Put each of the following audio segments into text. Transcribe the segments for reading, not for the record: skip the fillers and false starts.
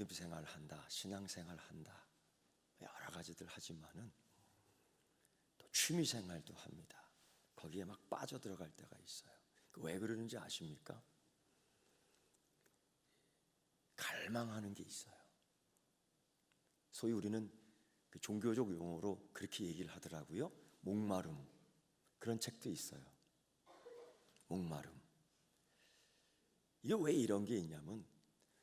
믿음 생활 한다, 신앙 생활 한다, 여러 가지들 하지만은 또 취미 생활도 합니다. 거기에 막 빠져들어갈 때가 있어요. 왜 그러는지 아십니까? 갈망하는 게 있어요. 소위 우리는 그 종교적 용어로 그렇게 얘기를 하더라고요. 목마름. 그런 책도 있어요. 목마름. 이게 왜 이런 게 있냐면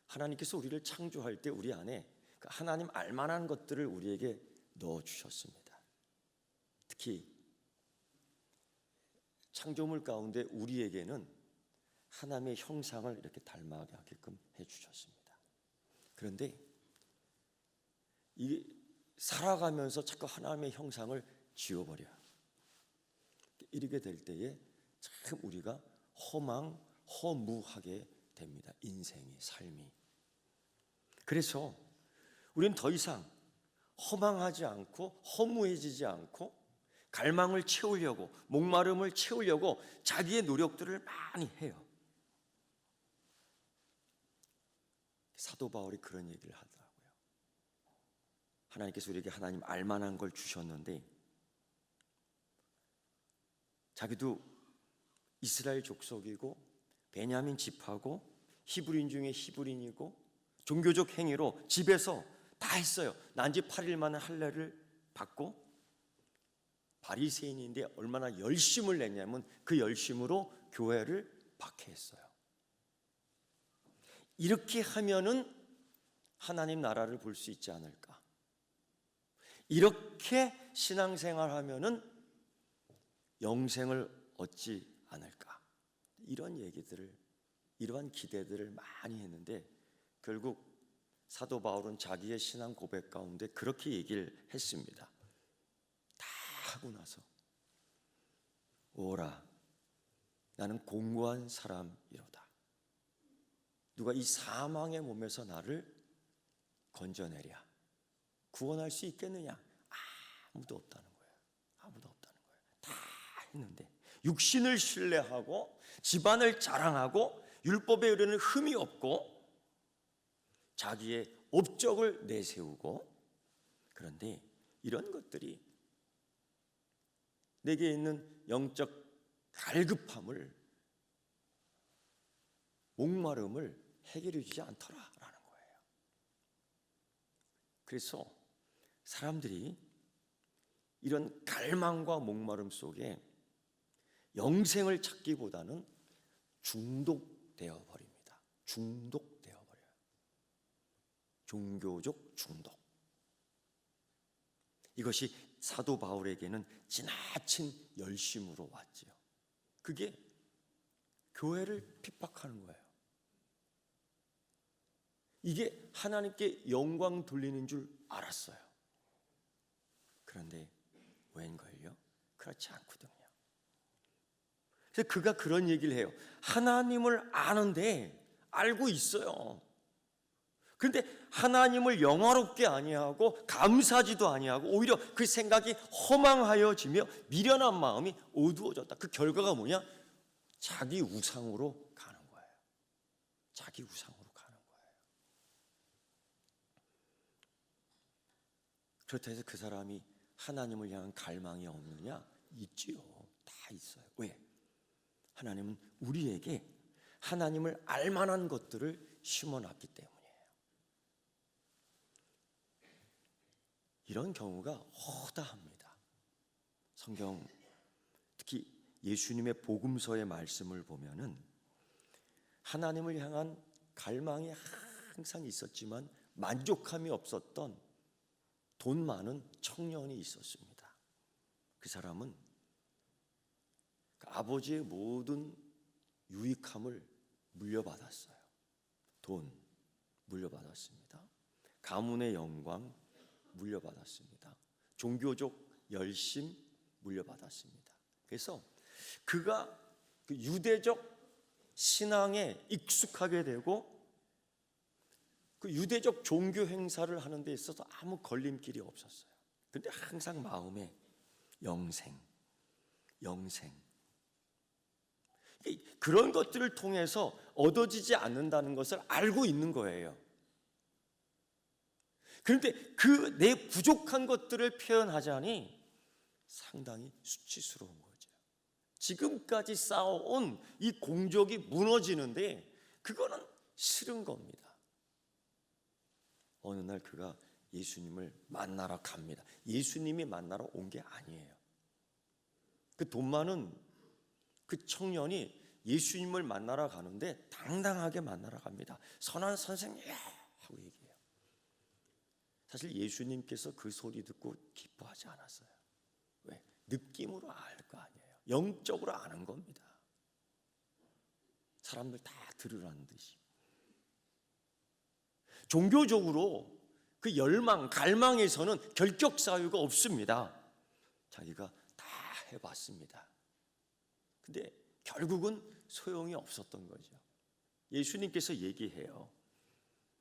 하나님께서 우리를 창조할 때 우리 안에 하나님 알만한 것들을 우리에게 넣어주셨습니다. 특히 창조물 가운데 우리에게는 하나님의 형상을 이렇게 닮아가게끔 해주셨습니다. 그런데 이게 살아가면서 자꾸 하나님의 형상을 지워버려요. 이렇게 될 때에 참 우리가 허무하게 됩니다. 인생이, 삶이. 그래서 우리는 더 이상 허망하지 않고 허무해지지 않고 갈망을 채우려고, 목마름을 채우려고 자기의 노력들을 많이 해요. 사도 바울이 그런 얘기를 하더라고요. 하나님께서 우리에게 하나님 알만한 걸 주셨는데 자기도 이스라엘 족속이고 베냐민 지파고 히브리인 중에 히브리인이고 종교적 행위로 집에서 다 했어요. 난지 8일 만에 할례를 받고 바리새인인데 얼마나 열심을 냈냐면 그 열심으로 교회를 박해했어요. 이렇게 하면은 하나님 나라를 볼 수 있지 않을까? 이렇게 신앙생활하면은 영생을 얻지 않을까? 이런 얘기들을, 이러한 기대들을 많이 했는데 결국 사도 바울은 자기의 신앙 고백 가운데 그렇게 얘기를 했습니다. 다 하고 나서 오라, 나는 공고한 사람이로다. 누가 이 사망의 몸에서 나를 건져내랴, 구원할 수 있겠느냐? 아무도 없다는 거예요. 아무도 없다는 거예요. 다 했는데 육신을 신뢰하고 집안을 자랑하고 율법에 의뢰는 흠이 없고 자기의 업적을 내세우고, 그런데 이런 것들이 내게 있는 영적 갈급함을, 목마름을 해결해 주지 않더라라는 거예요. 그래서 사람들이 이런 갈망과 목마름 속에 영생을 찾기보다는 중독되어 버립니다. 중독되어 버려요. 종교적 중독. 이것이 사도 바울에게는 지나친 열심으로 왔지요. 그게 교회를 핍박하는 거예요. 이게 하나님께 영광 돌리는 줄 알았어요. 그런데 웬걸요? 그렇지 않거든요. 그래서 그가 그런 얘기를 해요. 하나님을 아는데, 알고 있어요. 그런데 하나님을 영화롭게 아니하고 감사하지도 아니하고 오히려 그 생각이 허망하여지며 미련한 마음이 어두워졌다. 그 결과가 뭐냐? 자기 우상으로 가는 거예요. 자기 우상으로 가는 거예요. 그렇다 해서 그 사람이 하나님을 향한 갈망이 없느냐? 있지요. 다 있어요. 왜? 하나님은 우리에게 하나님을 알만한 것들을 심어놨기 때문이에요. 이런 경우가 허다합니다. 성경, 특히 예수님의 복음서의 말씀을 보면은 하나님을 향한 갈망이 항상 있었지만 만족함이 없었던 돈 많은 청년이 있었습니다. 그 사람은 아버지의 모든 유익함을 물려받았어요. 돈 물려받았습니다. 가문의 영광 물려받았습니다. 종교적 열심 물려받았습니다. 그래서 그가 그 유대적 신앙에 익숙하게 되고 그 유대적 종교 행사를 하는 데 있어서 아무 걸림길이 없었어요. 그런데 항상 마음에 영생. 그런 것들을 통해서 얻어지지 않는다는 것을 알고 있는 거예요. 그런데 그 내 부족한 것들을 표현하자니 상당히 수치스러운 거죠. 지금까지 쌓아온 이 공적이 무너지는데 그거는 싫은 겁니다. 어느 날 그가 예수님을 만나러 갑니다. 예수님이 만나러 온 게 아니에요. 그 돈 많은 그 청년이 예수님을 만나러 가는데 당당하게 만나러 갑니다. 선한 선생님 하고 얘기해요. 사실 예수님께서 그 소리 듣고 기뻐하지 않았어요. 왜? 느낌으로 알 거 아니에요. 영적으로 아는 겁니다. 사람들 다 들으라는 듯이. 종교적으로 그 열망, 갈망에서는 결격 사유가 없습니다. 자기가 다 해봤습니다. 근데 결국은 소용이 없었던 거죠. 예수님께서 얘기해요.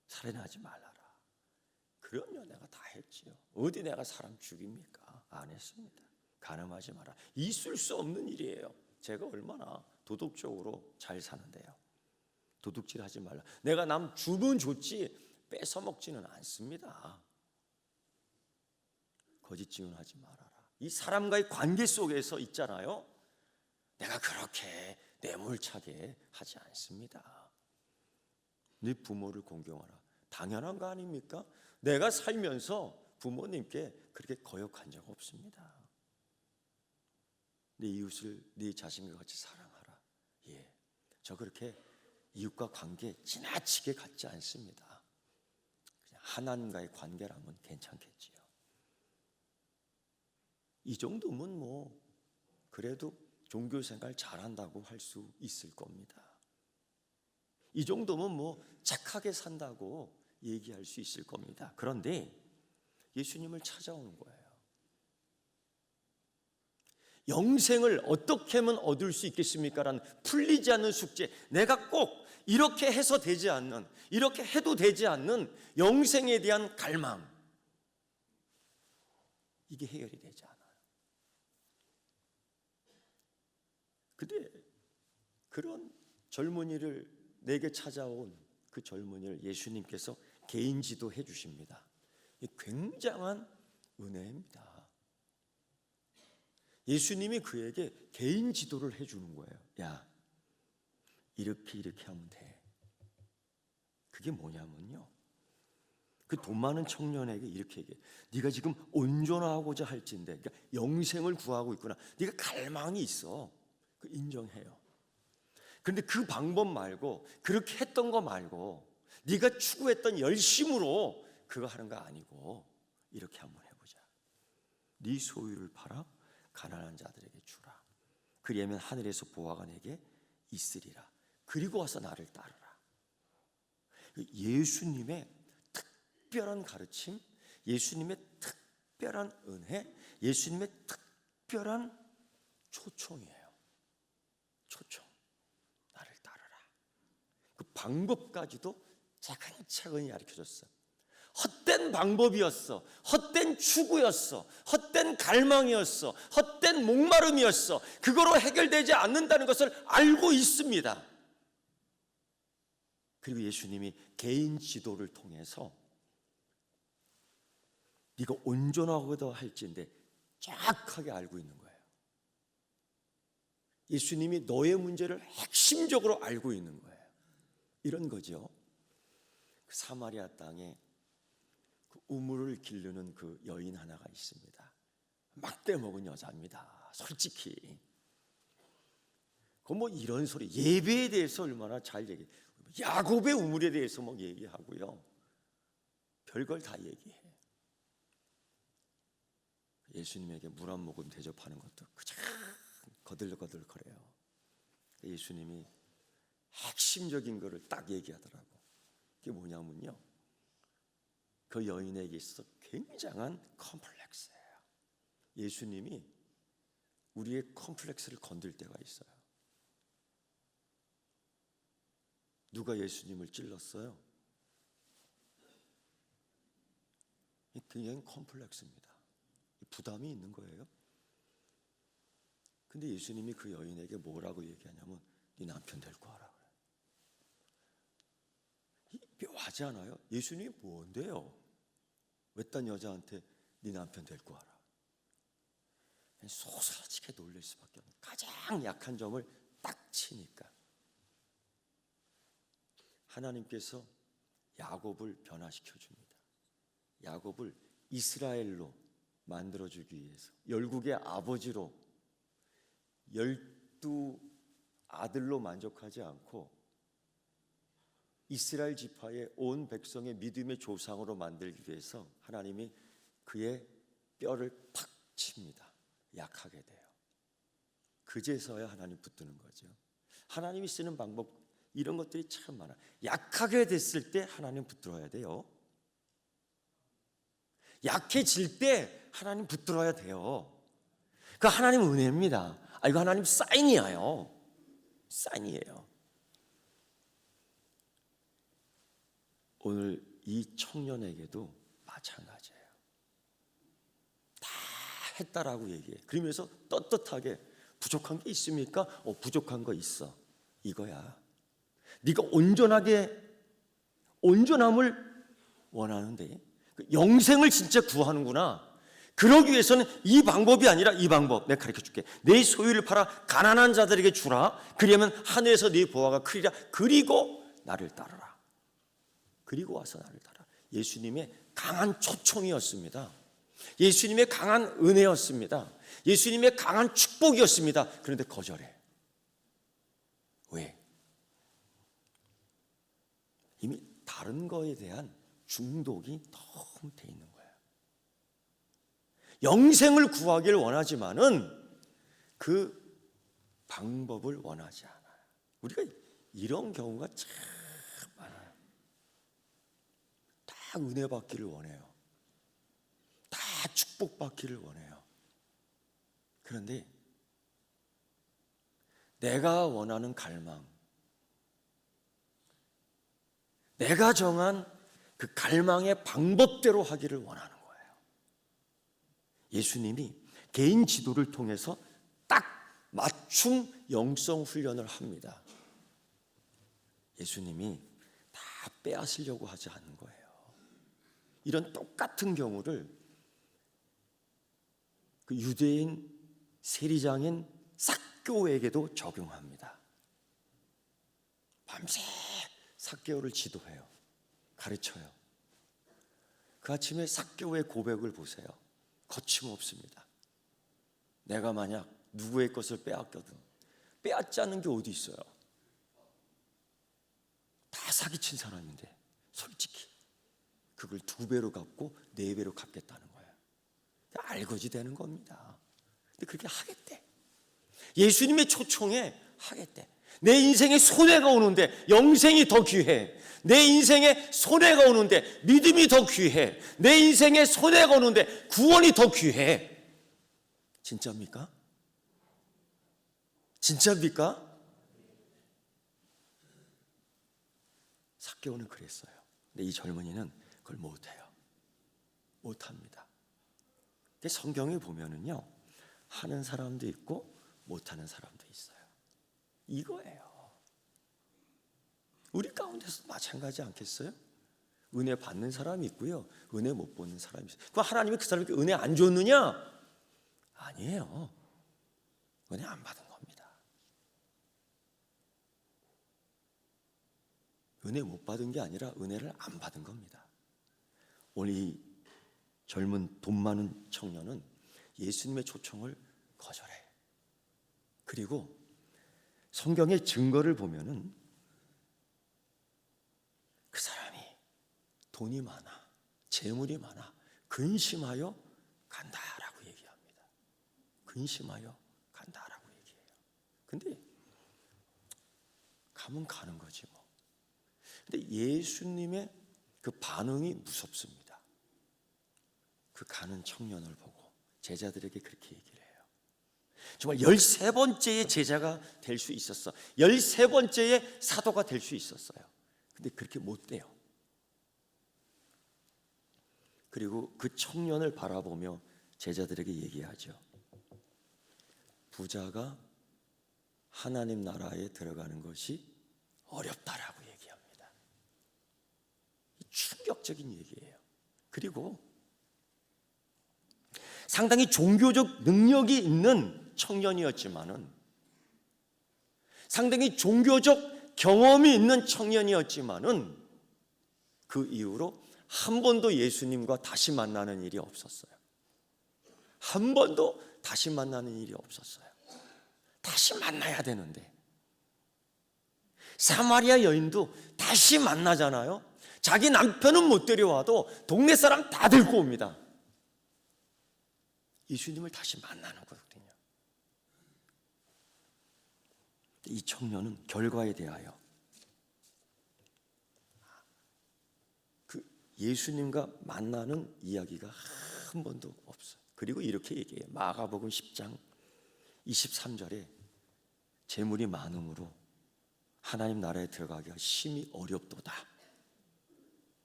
살인하지 말라라. 그럼요, 내가 다 했지요. 어디 내가 사람 죽입니까? 안 했습니다. 간음하지 마라. 있을 수 없는 일이에요. 제가 얼마나 도덕적으로 잘 사는데요. 도둑질하지 말라. 내가 남 주면 좋지 뺏어 먹지는 않습니다. 거짓 증언하지 말아라. 이 사람과의 관계 속에서 있잖아요. 내가 그렇게 뇌물차게 하지 않습니다. 네 부모를 공경하라. 당연한 거 아닙니까? 내가 살면서 부모님께 그렇게 거역한 적 없습니다. 네 이웃을 네 자신과 같이 사랑하라. 예, 저 그렇게 이웃과 관계 지나치게 갖지 않습니다. 그냥 하나님과의 관계라면 괜찮겠지요. 이 정도면 뭐 그래도 종교생활 잘한다고 할 수 있을 겁니다. 이 정도면 뭐 착하게 산다고 얘기할 수 있을 겁니다. 그런데 예수님을 찾아오는 거예요. 영생을 어떻게 하면 얻을 수 있겠습니까? 라는 풀리지 않는 숙제, 내가 꼭 이렇게 해서 되지 않는, 이렇게 해도 되지 않는 영생에 대한 갈망, 이게 해결이 되지 않아요. 근데 그런 젊은이를 내게 찾아온 그 젊은이를 예수님께서 개인 지도해 주십니다. 굉장한 은혜입니다. 예수님이 그에게 개인 지도를 해주는 거예요. 야, 이렇게 하면 돼. 그게 뭐냐면요, 그 돈 많은 청년에게 이렇게 얘기해. 네가 지금 온전하고자 할진대, 그러니까 영생을 구하고 있구나. 네가 갈망이 있어. 그 인정해요. 그런데 그 방법 말고, 그렇게 했던 거 말고, 네가 추구했던 열심으로 그거 하는 거 아니고 이렇게 한번 해보자. 네 소유를 팔아 가난한 자들에게 주라. 그리하면 하늘에서 보화가 내게 있으리라. 그리고 와서 나를 따르라. 예수님의 특별한 가르침, 예수님의 특별한 은혜, 예수님의 특별한 초청이에요. 초청. 나를 따르라. 그 방법까지도 차근차근히 가르쳐줬어요. 헛된 방법이었어. 헛된 추구였어. 헛된 갈망이었어. 헛된 목마름이었어. 그거로 해결되지 않는다는 것을 알고 있습니다. 그리고 예수님이 개인 지도를 통해서 네가 온전하고도 할지인데 정확하게 알고 있는 거예요. 예수님이 너의 문제를 핵심적으로 알고 있는 거예요. 이런 거죠. 그 사마리아 땅에 그 우물을 기르는 그 여인 하나가 있습니다. 막대 먹은 여자입니다. 솔직히. 그 뭐 이런 소리, 예배에 대해서 얼마나 잘 얘기해. 야곱의 우물에 대해서 뭐 얘기하고요. 별걸 다 얘기해. 예수님에게 물 한 모금 대접하는 것도 그저 거들거들거려요. 예수님이 핵심적인 거를 딱 얘기하더라고. 그게 뭐냐면요, 그 여인에게 있어서 굉장한 컴플렉스예요. 예수님이 우리의 컴플렉스를 건들 때가 있어요. 누가 예수님을 찔렀어요? 굉장히 컴플렉스입니다. 부담이 있는 거예요. 근데 예수님이 그 여인에게 뭐라고 얘기하냐면 네 남편 데리고 와라. 묘하지 않아요? 예수님이 뭔데요? 외딴 여자한테 네 남편 데리고 와라. 소스라치게 놀릴 수밖에 없는, 가장 약한 점을 딱 치니까 하나님께서 야곱을 변화시켜 줍니다. 야곱을 이스라엘로 만들어주기 위해서, 열국의 아버지로, 12아들로 만족하지 않고 이스라엘 지파의 온 백성의 믿음의 조상으로 만들기 위해서 하나님이 그의 뼈를 팍 칩니다. 약하게 돼요. 그제서야 하나님 붙드는 거죠. 하나님이 쓰는 방법, 이런 것들이 참 많아요. 약하게 됐을 때 하나님 붙들어야 돼요. 약해질 때 하나님 붙들어야 돼요. 그 하나님 은혜입니다. 이거 하나님 사인이에요. 사인이에요. 오늘 이 청년에게도 마찬가지예요. 다 했다라고 얘기해. 그러면서 떳떳하게 부족한 게 있습니까? 부족한 거 있어. 이거야. 네가 온전함을 원하는데 영생을 진짜 구하는구나. 그러기 위해서는 이 방법이 아니라 이 방법 내가 가르쳐줄게. 내 소유를 팔아 가난한 자들에게 주라. 그러면 하늘에서 네 보화가 크리라. 그리고 나를 따르라. 그리고 와서 나를 따라. 예수님의 강한 초청이었습니다. 예수님의 강한 은혜였습니다. 예수님의 강한 축복이었습니다. 그런데 거절해. 왜? 이미 다른 거에 대한 중독이 너무 돼 있는 거예요. 영생을 구하기를 원하지만은 그 방법을 원하지 않아요. 우리가 이런 경우가 참 많아요. 다 은혜 받기를 원해요. 다 축복 받기를 원해요. 그런데 내가 원하는 갈망, 내가 정한 그 갈망의 방법대로 하기를 원하는 거예요. 예수님이 개인 지도를 통해서 딱 맞춤 영성 훈련을 합니다. 예수님이 다 빼앗으려고 하지 않은 거예요. 이런 똑같은 경우를 그 유대인 세리장인 삭개오에게도 적용합니다. 밤새 삭개오를 지도해요. 가르쳐요. 그 아침에 삭개오의 고백을 보세요. 거침없습니다. 내가 만약 누구의 것을 빼앗거든 빼앗지 않는 게 어디 있어요? 다 사기친 사람인데 솔직히 그걸 2배로 갚고 4배로 갚겠다는 거예요. 알거지 되는 겁니다. 근데 그렇게 하겠대. 예수님의 초청에 하겠대. 내 인생에 손해가 오는데 영생이 더 귀해. 내 인생에 손해가 오는데 믿음이 더 귀해. 내 인생에 손해가 오는데 구원이 더 귀해. 진짜입니까? 진짜입니까? 삭개오는 그랬어요. 근데 이 젊은이는 그걸 못해요. 못합니다. 근데 성경에 보면은요, 하는 사람도 있고 못하는 사람도 있어요. 이거예요. 우리 가운데서 마찬가지 않겠어요? 은혜 받는 사람이 있고요, 은혜 못 받는 사람이 있어요. 그럼 하나님이 그 사람에게 은혜 안 줬느냐? 아니에요. 은혜 안 받은 겁니다. 은혜 못 받은 게 아니라 은혜를 안 받은 겁니다. 오늘 이 젊은 돈 많은 청년은 예수님의 초청을 거절해. 그리고 성경의 증거를 보면은 그 사람이 돈이 많아, 재물이 많아, 근심하여 간다라고 얘기합니다. 근심하여 간다라고 얘기해요. 근데 가면 가는 거지 뭐. 근데 예수님의 그 반응이 무섭습니다. 그 가는 청년을 보고 제자들에게 그렇게 얘기를 해요. 정말 13번째의 제자가 될 수 있었어. 13번째의 사도가 될 수 있었어요. 근데 그렇게 못 돼요. 그리고 그 청년을 바라보며 제자들에게 얘기하죠. 부자가 하나님 나라에 들어가는 것이 어렵다라고 얘기합니다. 충격적인 얘기예요. 그리고 상당히 종교적 능력이 있는 청년이었지만은, 상당히 종교적 경험이 있는 청년이었지만은 그 이후로 한 번도 예수님과 다시 만나는 일이 없었어요. 한 번도 다시 만나는 일이 없었어요. 다시 만나야 되는데. 사마리아 여인도 다시 만나잖아요. 자기 남편은 못 데려와도 동네 사람 다 데리고 옵니다. 예수님을 다시 만나는 거거든요. 이 청년은 결과에 대하여 그 예수님과 만나는 이야기가 한 번도 없어요. 그리고 이렇게 얘기해요. 마가복음 10장 23절에 재물이 많음으로 하나님 나라에 들어가기가 심히 어렵도다.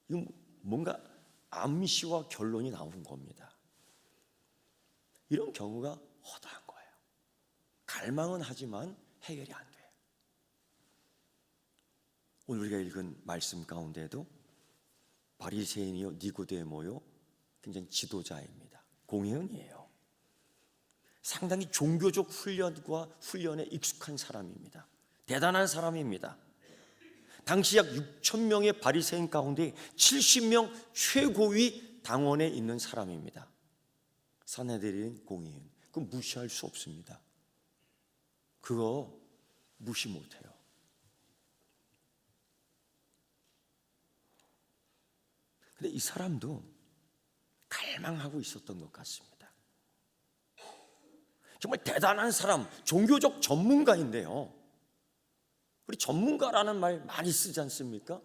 이건 뭔가 암시와 결론이 나오는 겁니다. 이런 경우가 허다한 거예요. 갈망은 하지만 해결이 안 돼요. 오늘 우리가 읽은 말씀 가운데도 바리새인이요 니고데모요 굉장히 지도자입니다. 공회원이에요. 상당히 종교적 훈련에 익숙한 사람입니다. 대단한 사람입니다. 당시 약 6천 명의 바리새인 가운데 70명 최고위 당원에 있는 사람입니다. 산헤드린 공의원. 그거 무시할 수 없습니다. 그거 무시 못해요. 근데 이 사람도 갈망하고 있었던 것 같습니다. 정말 대단한 사람, 종교적 전문가인데요. 우리 전문가라는 말 많이 쓰지 않습니까?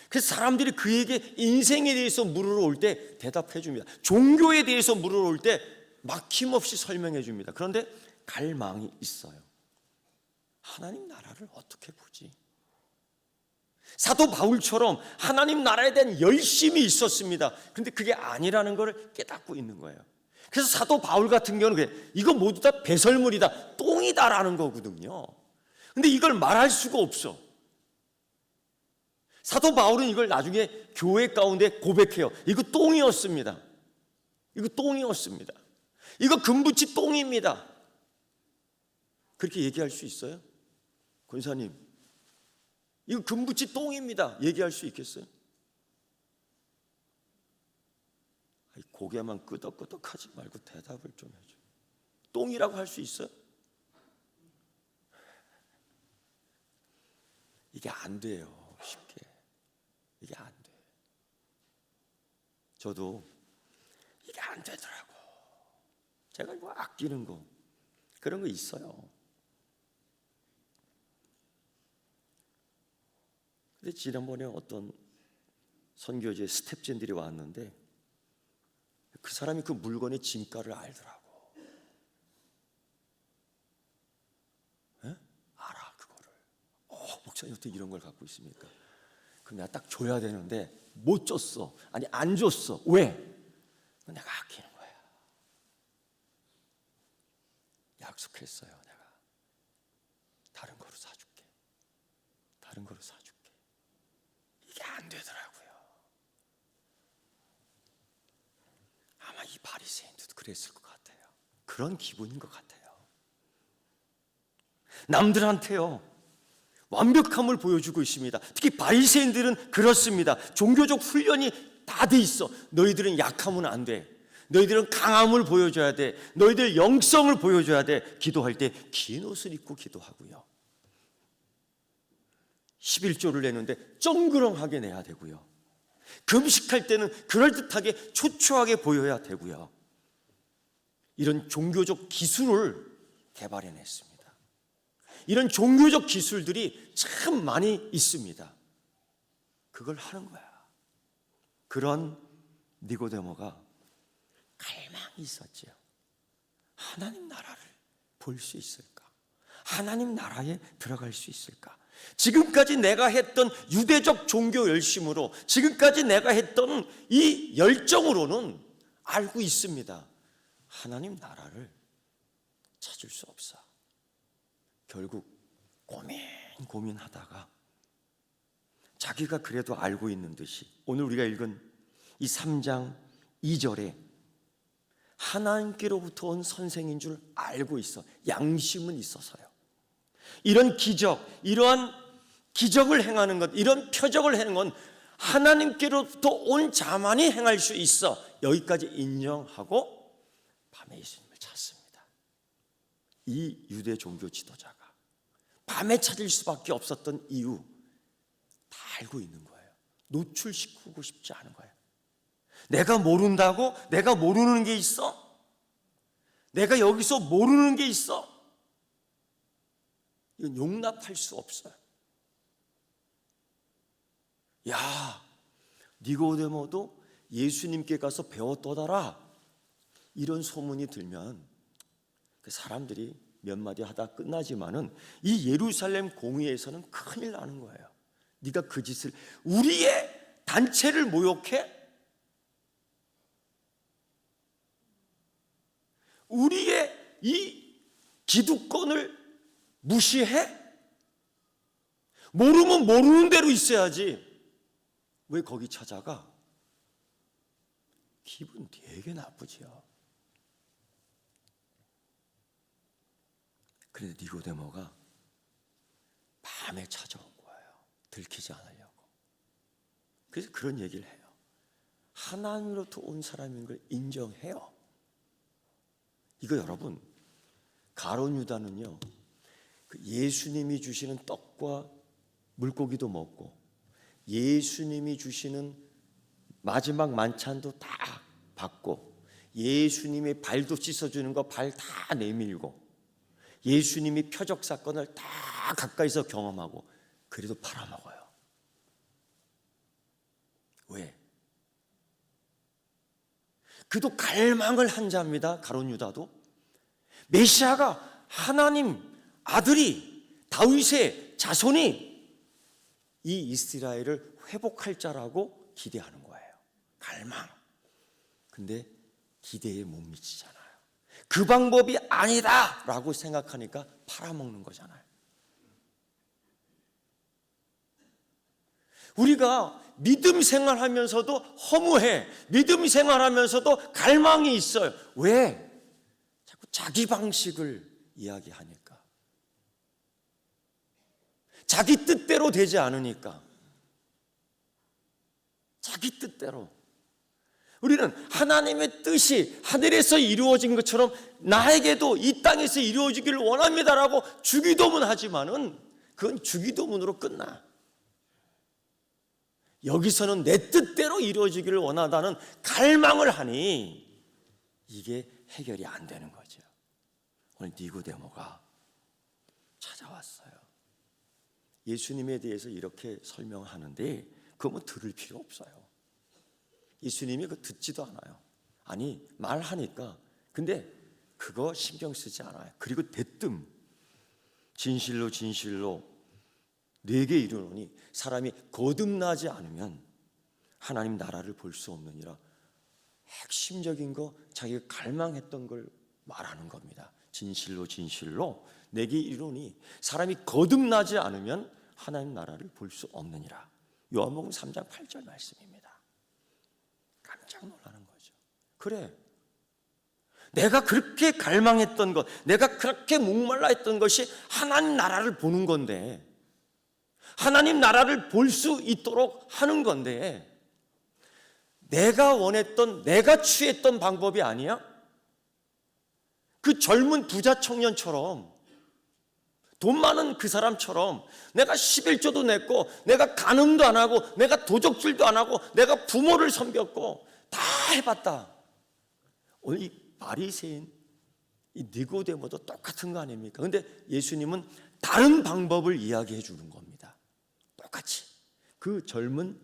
그래서 사람들이 그에게 인생에 대해서 물으러 올 때 대답해 줍니다. 종교에 대해서 물으러 올 때 막힘없이 설명해 줍니다. 그런데 갈망이 있어요. 하나님 나라를 어떻게 보지? 사도 바울처럼 하나님 나라에 대한 열심이 있었습니다. 근데 그게 아니라는 걸 깨닫고 있는 거예요. 그래서 사도 바울 같은 경우는 이거 모두 다 배설물이다, 똥이다라는 거거든요. 근데 이걸 말할 수가 없어. 사도 바울은 이걸 나중에 교회 가운데 고백해요. 이거 똥이었습니다. 이거 똥이었습니다. 이거 금붙이 똥입니다. 그렇게 얘기할 수 있어요? 권사님, 이거 금붙이 똥입니다. 얘기할 수 있겠어요? 고개만 끄덕끄덕하지 말고 대답을 좀 해줘. 똥이라고 할 수 있어요? 이게 안 돼요. 쉽게. 이게 안 돼. 저도 이게 안 되더라고. 제가 뭐 아끼는 거 그런 거 있어요. 근데 지난번에 어떤 선교제 스텝진들이 왔는데 그 사람이 그 물건의 진가를 알더라고. 에? 알아 그거를. 목사님 어떻게 이런 걸 갖고 있습니까? 그럼 내가 딱 줘야 되는데 못 줬어. 아니 안 줬어. 왜? 내가 아끼는 거야. 약속했어요. 내가 다른 거로 사줄게. 다른 거로 사줄게. 이게 안 되더라고요. 아마 이 바리새인도 그랬을 것 같아요. 그런 기분인 것 같아요. 남들한테요 완벽함을 보여주고 있습니다. 특히 바리새인들은 그렇습니다. 종교적 훈련이 다 돼 있어. 너희들은 약하면 안 돼. 너희들은 강함을 보여줘야 돼. 너희들 영성을 보여줘야 돼. 기도할 때 긴 옷을 입고 기도하고요. 11조를 내는데 쩡그렁하게 내야 되고요. 금식할 때는 그럴듯하게 초췌하게 보여야 되고요. 이런 종교적 기술을 개발해냈습니다. 이런 종교적 기술들이 참 많이 있습니다. 그걸 하는 거야. 그런 니고데모가 갈망이 있었죠. 하나님 나라를 볼 수 있을까? 하나님 나라에 들어갈 수 있을까? 지금까지 내가 했던 유대적 종교 열심으로, 지금까지 내가 했던 이 열정으로는 알고 있습니다. 하나님 나라를 찾을 수 없어. 결국 고민하다가 자기가 그래도 알고 있는 듯이 오늘 우리가 읽은 이 3장 2절에 하나님께로부터 온 선생인 줄 알고 있어. 양심은 있어서요. 이런 기적, 이러한 기적을 행하는 것, 이런 표적을 행하는 건 하나님께로부터 온 자만이 행할 수 있어. 여기까지 인정하고 밤에 예수님을 찾습니다. 이 유대 종교 지도자가 밤에 찾을 수밖에 없었던 이유 다 알고 있는 거예요. 노출시키고 싶지 않은 거예요. 내가 모른다고? 내가 모르는 게 있어? 내가 여기서 모르는 게 있어? 이건 용납할 수 없어요. 야, 니고데모도 예수님께 가서 배웠더더라. 이런 소문이 들면 그 사람들이 몇 마디 하다 끝나지만은 이 예루살렘 공의에서는 큰일 나는 거예요. 네가 그 짓을, 우리의 단체를 모욕해? 우리의 이 기득권을 무시해? 모르면 모르는 대로 있어야지. 왜 거기 찾아가? 기분 되게 나쁘지요. 그런데 니고데모가 밤에 찾아온 거예요. 들키지 않으려고. 그래서 그런 얘기를 해요. 하나님으로부터 온 사람인 걸 인정해요. 이거 여러분, 가룟 유다는요, 예수님이 주시는 떡과 물고기도 먹고 예수님이 주시는 마지막 만찬도 다 받고 예수님의 발도 씻어주는 거 발 다 내밀고 예수님이 표적 사건을 다 가까이서 경험하고 그래도 팔아먹어요. 왜? 그도 갈망을 한 자입니다. 가룟 유다도. 메시아가 하나님 아들이 다윗의 자손이 이 이스라엘을 회복할 자라고 기대하는 거예요. 갈망. 근데 기대에 못 미치잖아요. 그 방법이 아니다 라고 생각하니까 팔아먹는 거잖아요. 우리가 믿음 생활하면서도 허무해. 믿음 생활하면서도 갈망이 있어요. 왜? 자꾸 자기 방식을 이야기하니까. 자기 뜻대로 되지 않으니까. 자기 뜻대로. 우리는 하나님의 뜻이 하늘에서 이루어진 것처럼 나에게도 이 땅에서 이루어지기를 원합니다라고 주기도문 하지만은 그건 주기도문으로 끝나. 여기서는 내 뜻대로 이루어지기를 원하다는 갈망을 하니 이게 해결이 안 되는 거죠. 오늘 니고데모가 찾아왔어요. 예수님에 대해서 이렇게 설명하는데 그거 뭐 들을 필요 없어요. 예수님이 그거 듣지도 않아요. 아니 말하니까 근데 그거 신경 쓰지 않아요. 그리고 대뜸 진실로 진실로 내게 이르노니 사람이 거듭나지 않으면 하나님 나라를 볼 수 없느니라. 핵심적인 거 자기가 갈망했던 걸 말하는 겁니다. 진실로 진실로 내게 이르노니 사람이 거듭나지 않으면 하나님 나라를 볼 수 없느니라. 요한복음 3장 8절 말씀입니다. 깜짝 놀라는 거죠. 그래, 내가 그렇게 갈망했던 것, 내가 그렇게 목말라 했던 것이 하나님 나라를 보는 건데, 하나님 나라를 볼 수 있도록 하는 건데, 내가 원했던, 내가 취했던 방법이 아니야? 그 젊은 부자 청년처럼, 돈 많은 그 사람처럼 내가 11조도 냈고, 내가 간음도 안 하고, 내가 도적질도 안 하고, 내가 부모를 섬겼고 다 해봤다. 오늘 이 바리새인 이 니고데모도 똑같은 거 아닙니까? 근데 예수님은 다른 방법을 이야기해 주는 겁니다. 똑같이 그 젊은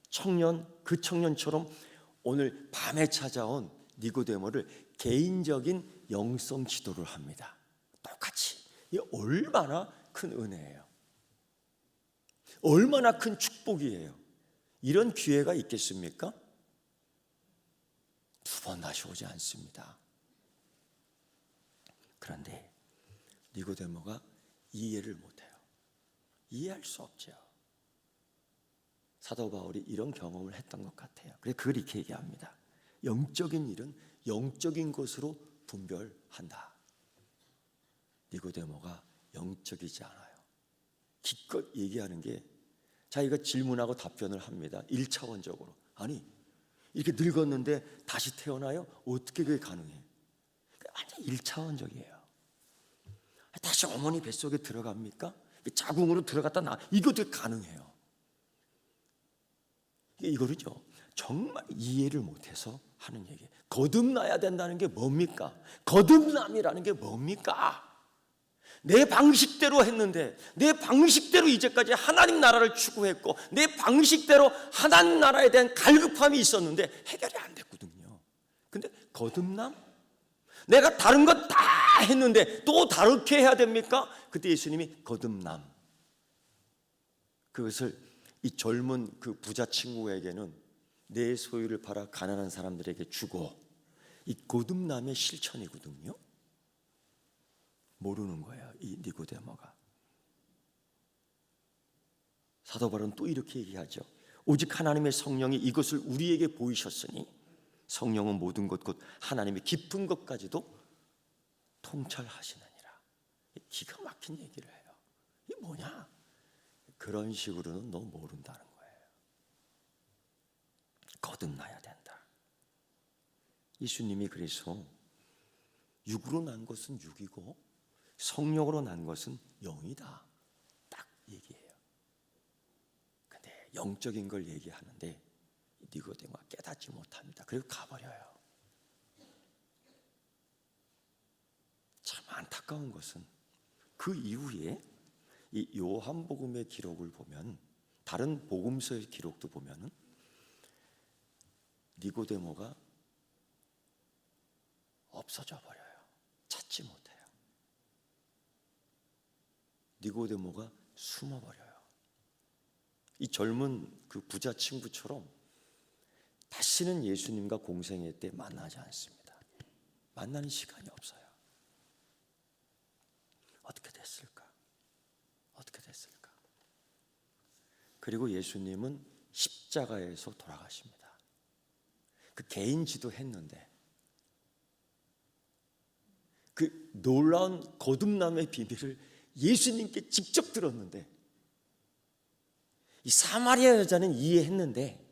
청년, 그 청년처럼 오늘 밤에 찾아온 니고데모를 개인적인 영성 지도를 합니다. 똑같이. 이게 얼마나 큰 은혜예요. 얼마나 큰 축복이에요. 이런 기회가 있겠습니까? 두 번 다시 오지 않습니다. 그런데 니고데모가 이해를 못해요. 이해할 수 없죠. 사도 바울이 이런 경험을 했던 것 같아요. 그래서 그걸 이렇게 얘기합니다. 영적인 일은 영적인 것으로 분별한다. 니고데모가 영적이지 않아요. 기껏 얘기하는 게 자기가 질문하고 답변을 합니다. 1차원적으로. 아니, 이렇게 늙었는데 다시 태어나요? 어떻게 그게 가능해? 완전 1차원적이에요. 다시 어머니 뱃속에 들어갑니까? 자궁으로 들어갔다 이것도 가능해요. 이거를요 정말 이해를 못해서 하는 얘기예요. 거듭나야 된다는 게 뭡니까? 거듭남이라는 게 뭡니까? 내 방식대로 했는데, 내 방식대로 이제까지 하나님 나라를 추구했고, 내 방식대로 하나님 나라에 대한 갈급함이 있었는데 해결이 안 됐거든요. 근데 거듭남? 내가 다른 것 다 했는데 또 다르게 해야 됩니까? 그때 예수님이 거듭남, 그것을 이 젊은 그 부자 친구에게는 내 소유를 팔아 가난한 사람들에게 주고, 이 거듭남의 실천이거든요. 모르는 거예요, 이 니고데모가. 사도 바울은 또 이렇게 얘기하죠. 오직 하나님의 성령이 이것을 우리에게 보이셨으니 성령은 모든 것 곧 하나님의 깊은 것까지도 통찰하시느니라. 기가 막힌 얘기를 해요. 이게 뭐냐? 그런 식으로는 너 모른다는 거예요. 거듭나야 된다. 예수님이 그래서 육으로 난 것은 육이고 성령으로 난 것은 영이다, 딱 얘기해요. 근데 영적인 걸 얘기하는데 니고데모가 깨닫지 못합니다. 그리고 가버려요. 참 안타까운 것은 그 이후에 이 요한복음의 기록을 보면, 다른 복음서의 기록도 보면은 니고데모가 없어져 버려요. 찾지 못해요. 니고데모가 숨어버려요. 이 젊은 그 부자 친구처럼 다시는 예수님과 공생애 때 만나지 않습니다. 만나는 시간이 없어요. 어떻게 됐을까? 어떻게 됐을까? 그리고 예수님은 십자가에서 돌아가십니다. 그 개인 지도했는데 그 놀라운 거듭남의 비밀을 예수님께 직접 들었는데, 이 사마리아 여자는 이해했는데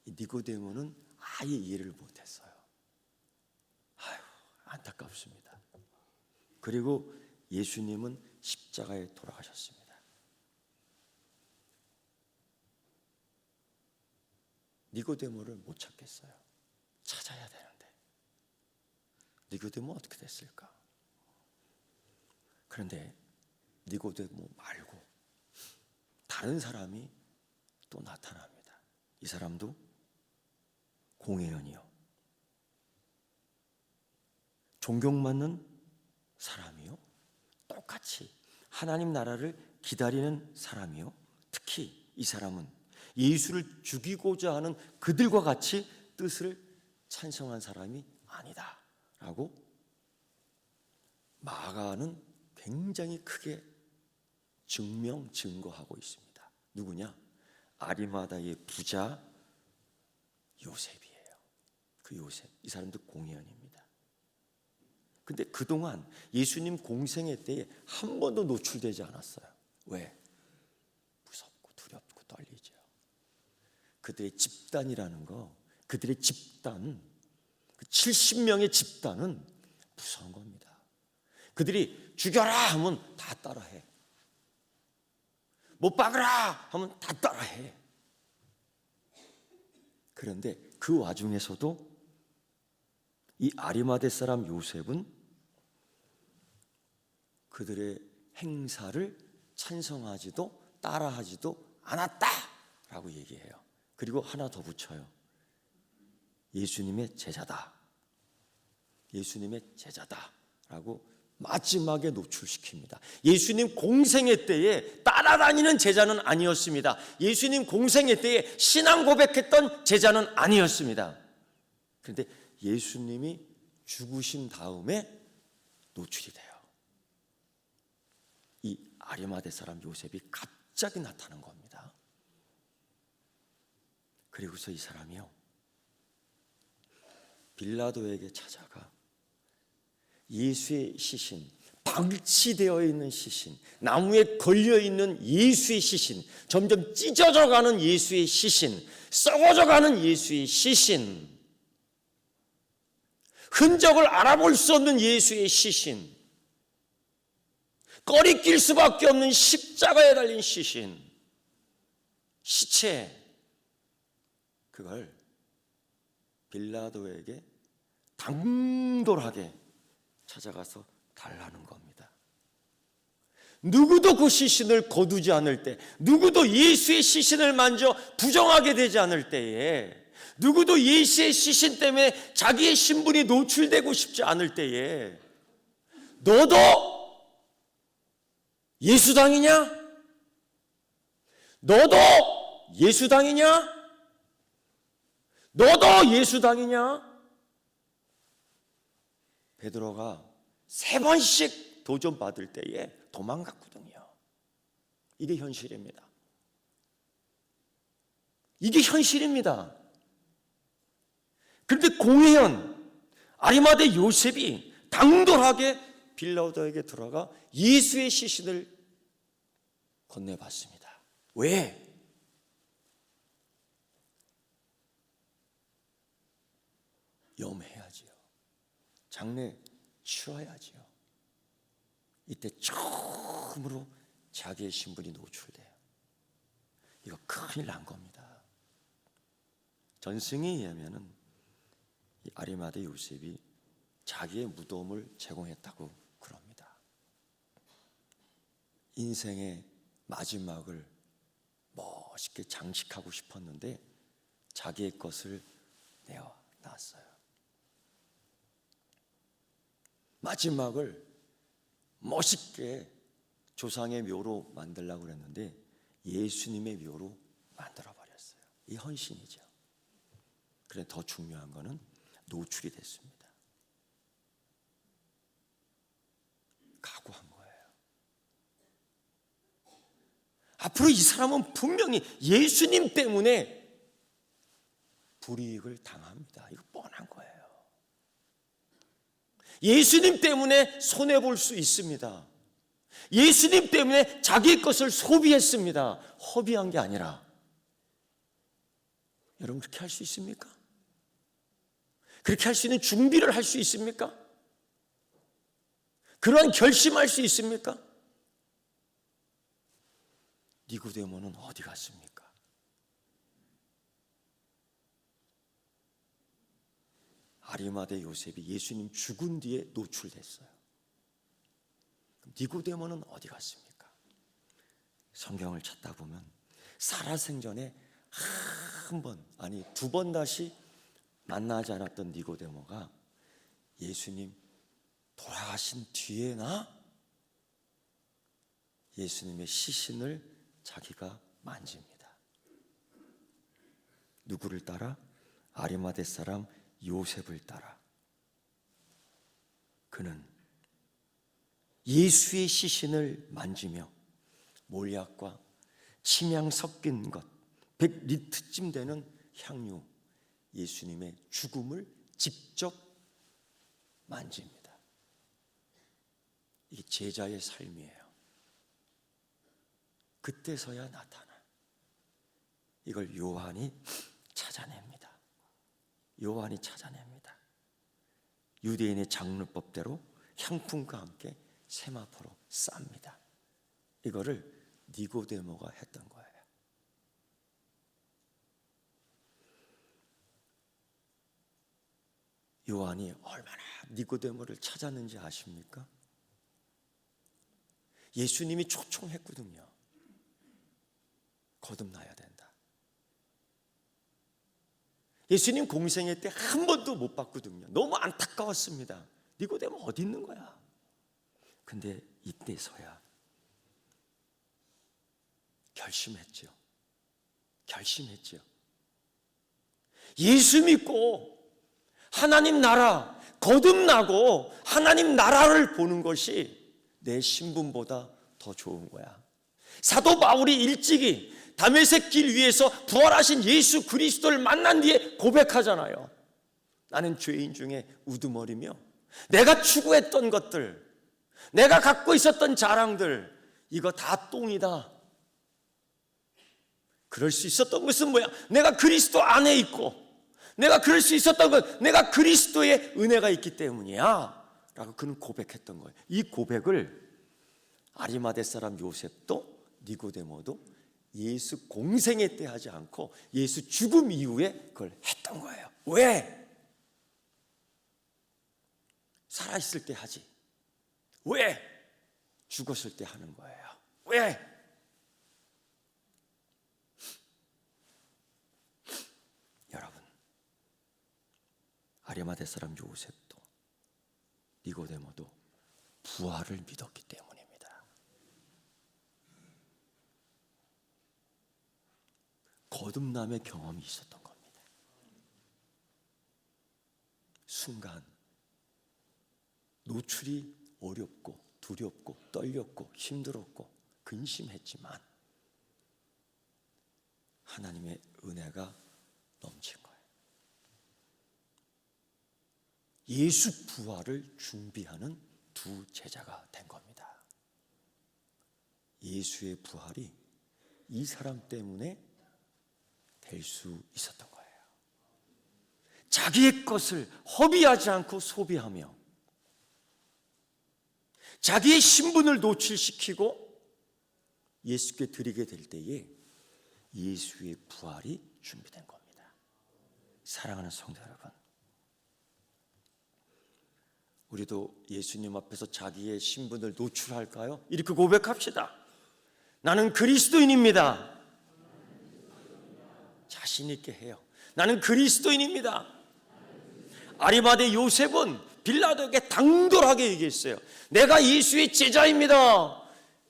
니고데모는 아예 이해를 못했어요. 아유, 안타깝습니다. 그리고 예수님은 십자가에 돌아가셨습니다. 니고데모를 못 찾겠어요. 찾아야 되는데 니고데모 어떻게 됐을까? 그런데 니고데모 말고 다른 사람이 또 나타납니다. 이 사람도 공회원이요, 존경받는 사람이요, 똑같이 하나님 나라를 기다리는 사람이요, 특히 이 사람은 예수를 죽이고자 하는 그들과 같이 뜻을 찬성한 사람이 아니다 라고 마가는 굉장히 크게 증명, 증거하고 있습니다. 누구냐? 아리마다의 부자 요셉이에요. 그 요셉, 이 사람도 공회원입니다. 근데 그동안 예수님 공생애 때에 한 번도 노출되지 않았어요. 왜? 무섭고 두렵고 떨리죠. 그들의 집단이라는 거, 그들의 집단, 그 70명의 집단은 무서운 겁니다. 그들이 죽여라 하면 다 따라해. 못 박으라 하면 다 따라해. 그런데 그 와중에서도 이 아리마대 사람 요셉은 그들의 행사를 찬성하지도 따라하지도 않았다라고 얘기해요. 그리고 하나 더 붙여요. 예수님의 제자다. 예수님의 제자다라고 마지막에 노출시킵니다. 예수님 공생애 때에 따라다니는 제자는 아니었습니다. 예수님 공생애 때에 신앙 고백했던 제자는 아니었습니다. 그런데 예수님이 죽으신 다음에 노출이 돼요. 이 아리마대 사람 요셉이 갑자기 나타난 겁니다. 그리고서 이 사람이요, 빌라도에게 찾아가 예수의 시신, 방치되어 있는 시신, 나무에 걸려 있는 예수의 시신, 점점 찢어져 가는 예수의 시신, 썩어져 가는 예수의 시신, 흔적을 알아볼 수 없는 예수의 시신, 꺼리낄 수밖에 없는 십자가에 달린 시신, 시체, 그걸 빌라도에게 당돌하게 찾아가서 달라는 겁니다. 누구도 그 시신을 거두지 않을 때, 누구도 예수의 시신을 만져 부정하게 되지 않을 때에, 누구도 예수의 시신 때문에 자기의 신분이 노출되고 싶지 않을 때에, 너도 예수당이냐? 너도 예수당이냐? 너도 예수당이냐? 베드로가 3번씩 도전받을 때에 도망갔거든요. 이게 현실입니다. 이게 현실입니다. 그런데 공회원 아리마대 요셉이 당돌하게 빌라도에게 들어가 예수의 시신을 건네봤습니다. 왜? 염해야지요. 장례 치러야지요. 이때 처음으로 자기의 신분이 노출돼요. 이거 큰일 난 겁니다. 전승에 의하면은 이 아리마대 요셉이 자기의 무덤을 제공했다고 그럽니다. 인생의 마지막을 멋있게 장식하고 싶었는데 자기의 것을 내어놨어요. 마지막을 멋있게 조상의 묘로 만들려고 그랬는데 예수님의 묘로 만들어버렸어요. 이 헌신이죠. 그런데 더 중요한 거는 노출이 됐습니다. 각오한 거예요. 앞으로 이 사람은 분명히 예수님 때문에 불이익을 당합니다. 이거 뻔한 거예요. 예수님 때문에 손해볼 수 있습니다. 예수님 때문에 자기의 것을 소비했습니다. 허비한 게 아니라. 여러분 그렇게 할 수 있습니까? 그렇게 할 수 있는 준비를 할 수 있습니까? 그러한 결심할 수 있습니까? 니고데모는 어디 갔습니까? 아리마대 요셉이 예수님 죽은 뒤에 노출됐어요. 니고데모는 어디 갔습니까? 성경을 찾다 보면 살아생전에 한 번, 아니 2번 다시 만나지 않았던 니고데모가 예수님 돌아가신 뒤에나 예수님의 시신을 자기가 만집니다. 누구를 따라? 아리마대 사람 요셉을 따라. 그는 예수의 시신을 만지며 몰약과 침향 섞인 것 100리터쯤 되는 향유, 예수님의 죽음을 직접 만집니다. 이게 제자의 삶이에요. 그때서야 나타나. 이걸 요한이 찾아냅니다. 요한이 찾아냅니다. 유대인의 장르법대로 향품과 함께 세마포로 쌉니다. 이거를 니고데모가 했던 거예요. 요한이 얼마나 니고데모를 찾았는지 아십니까? 예수님이 초청했거든요. 거듭나야 된다. 예수님 공생애 때 한 번도 못 봤거든요. 너무 안타까웠습니다. 니고데모 어디 있는 거야? 근데 이때서야 결심했죠. 예수 믿고 하나님 나라, 거듭나고 하나님 나라를 보는 것이 내 신분보다 더 좋은 거야. 사도 바울이 일찍이 다메섹 길 위에서 부활하신 예수 그리스도를 만난 뒤에 고백하잖아요. 나는 죄인 중에 우두머리며 내가 추구했던 것들, 내가 갖고 있었던 자랑들, 이거 다 똥이다. 그럴 수 있었던 것은 뭐야? 내가 그리스도 안에 있고, 내가 그럴 수 있었던 것, 내가 그리스도의 은혜가 있기 때문이야 라고 그는 고백했던 거예요. 이 고백을 아리마대 사람 요셉도 니고데모도 예수 공생애 때 하지 않고 예수 죽음 이후에 그걸 했던 거예요. 왜? 살아있을 때 하지. 왜? 죽었을 때 하는 거예요. 왜? 여러분, 아리마대 사람 요셉도 니고데모도 부활을 믿었기 때문입니다. 거듭남의 경험이 있었던 겁니다. 순간 노출이 어렵고 두렵고 떨렸고 힘들었고 근심했지만 하나님의 은혜가 넘친 거예요. 예수 부활을 준비하는 두 제자가 된 겁니다. 예수의 부활이 이 사람 때문에 될 수 있었던 거예요. 자기의 것을 허비하지 않고 소비하며 자기의 신분을 노출시키고 예수께 드리게 될 때에 예수의 부활이 준비된 겁니다. 사랑하는 성도 여러분, 우리도 예수님 앞에서 자기의 신분을 노출할까요? 이렇게 고백합시다. 나는 그리스도인입니다. 자신 있게 해요. 나는 그리스도인입니다. 아리마대 요셉은 빌라도에게 당돌하게 얘기했어요. 내가 예수의 제자입니다.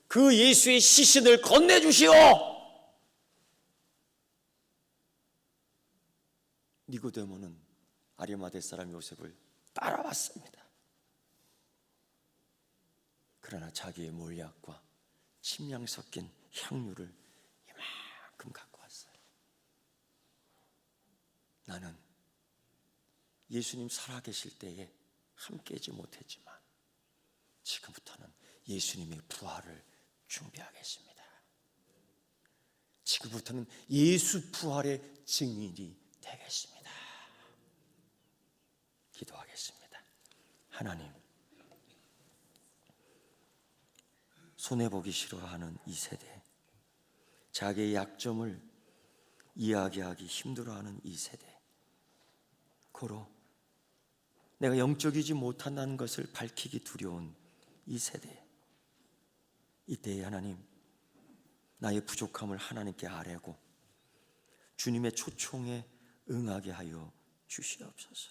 그 예수의 시신을 건네주시오. 니고데모는 아리마대 사람 요셉을 따라왔습니다. 그러나 자기의 몰약과 침향 섞인 향유를 이만큼 갖고 왔어요. 나는 예수님 살아계실 때에 함께하지 못했지만 지금부터는 예수님의 부활을 준비하겠습니다. 지금부터는 예수 부활의 증인이 되겠습니다. 기도하겠습니다. 하나님, 손해보기 싫어하는 이 세대, 자기의 약점을 이야기하기 힘들어하는 이 세대, 고로 내가 영적이지 못한다는 것을 밝히기 두려운 이 세대, 이때에 하나님, 나의 부족함을 하나님께 아뢰고 주님의 초청에 응하게 하여 주시옵소서.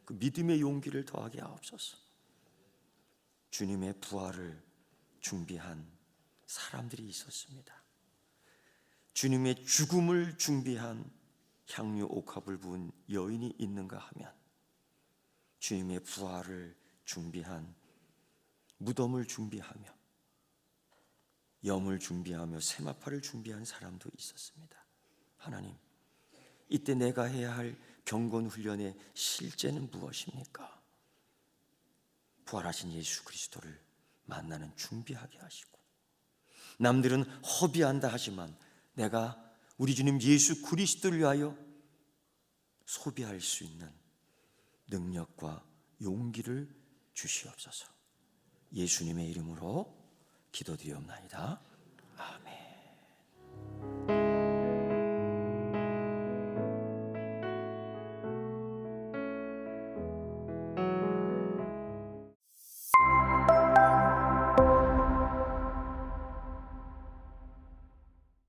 그 믿음의 용기를 더하게 하옵소서. 주님의 부활을 준비한 사람들이 있었습니다. 주님의 죽음을 준비한 향유 옥합을 부은 여인이 있는가 하면 주님의 부활을 준비한 무덤을 준비하며 염을 준비하며 세마파를 준비한 사람도 있었습니다. 하나님, 이때 내가 해야 할 경건 훈련의 실제는 무엇입니까? 부활하신 예수 그리스도를 만나는 준비하게 하시고, 남들은 허비한다 하지만 내가 우리 주님 예수 그리스도를 위하여 소비할 수 있는 능력과 용기를 주시옵소서. 예수님의 이름으로 기도드리옵나이다.